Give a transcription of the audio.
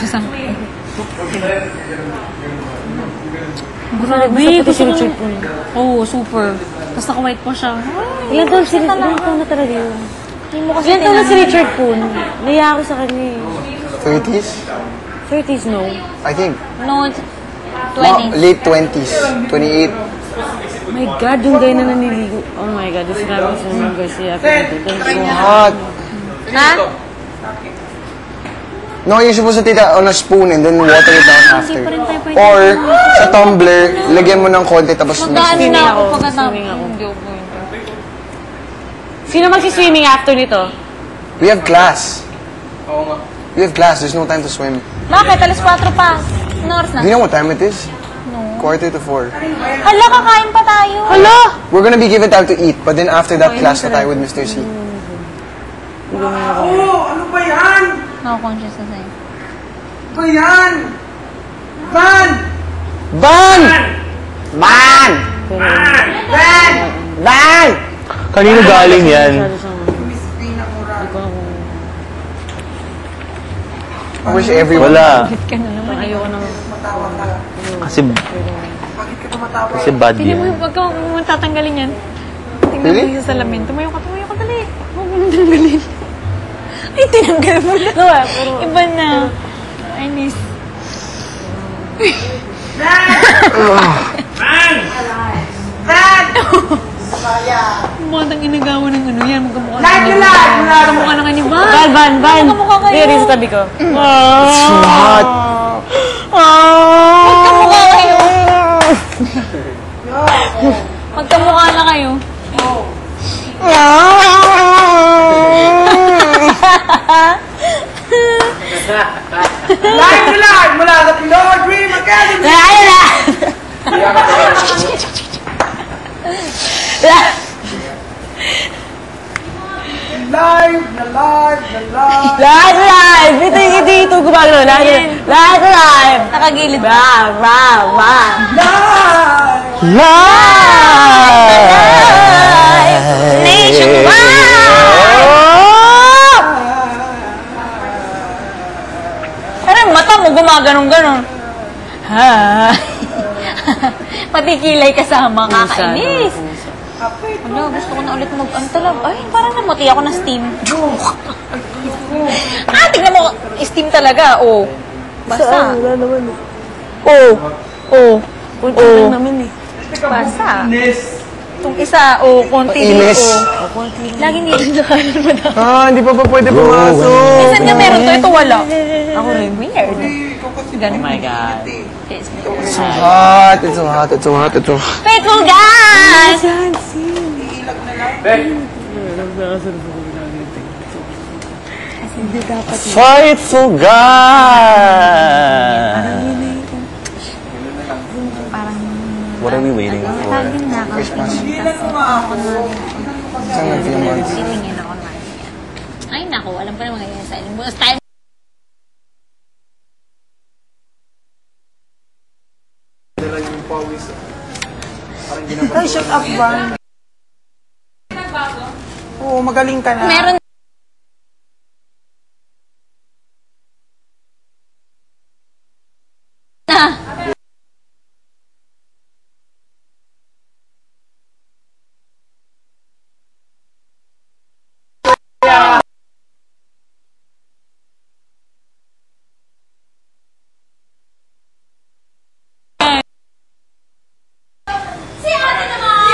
sa... Grabe, gusto ko na. Oo, super. Tapos naka-white pa siya. Ilan taon na talaga yun? Ilan taon na si Richard Poon? Naiya ako sa kanya eh. 30s? 30s, no? I think. No, No, 20s. late 20s. 28. Oh my God, yung guy na naniligo. Oh my God, this guy was Simon Garcia. Hot. Ha? No, you're supposed to take that on a spoon and then water it down after. Or, sa tumbler, lagyan mo ng konti tapos Magdaan na ako ako. pagkatapos. Swimming ako. Hindi ako. Sino magsiswimming after nito? We have class. We have class. There's no time to swim. Bakit? Alas 4 pa. Anong oras na? Do you know what time it is? No. 3:45. Hala, kakain pa tayo. Hala! We're gonna be given time to eat, but then after that, class na tayo with Mr. C. Ano ba yan? Naka-conscious na sa'yo. Ano ba yan? Van! Ban! Ban! Van! Ban! Kanino galing yan? I wish everyone... Wala. Ka na naman. Ayoko na. Kasi bad Tingnan mo yan. yung wag ka tatanggalin yan. Tingnan Really? mo yung salamin. Tumayo ka, dali. Huwag mo tanggalin. Ay, tinanggal mo na. Iba na. I miss. Mukhang inagawa ng ano yan. Magkamukha na nga ni Van. Van! Magkamukha kayo. Here, sa tabi ko. It's so hot. Magkamukha kayo. Magkamukha na kayo. Live mula sa Pinoy Dream Academy! Live! Live! Ito gumagano. Live! Nakagilid. Live! Pero yung mata mo gumaganong-ganon. Ha? Pati kilay kasama, kakainis. Ano, gusto ko na ulit ano talaga. Ay, parang namuti ako ng steam. Tignan mo, steam talaga, oh. Basa. Wala naman eh. Kunti lang naman eh. Basa. Itong isa, konti din, Inis. Lagi nilalakan mo na. Hindi pa pwede pumasok. Minsan nga meron to, ito wala. Ako rin. Weird. Oh my God. Yes, It's so hot. It's so hot. It's so hot. It's so hot. Faithful guys! Fightful God! What are we waiting for? Christmas. Saan ang few months? Titingin ako na. Ay, naku, alam ko na mga yan. Style. Ay, shut up, Van. Oo, magaling ka na. Meron na. Si ate naman!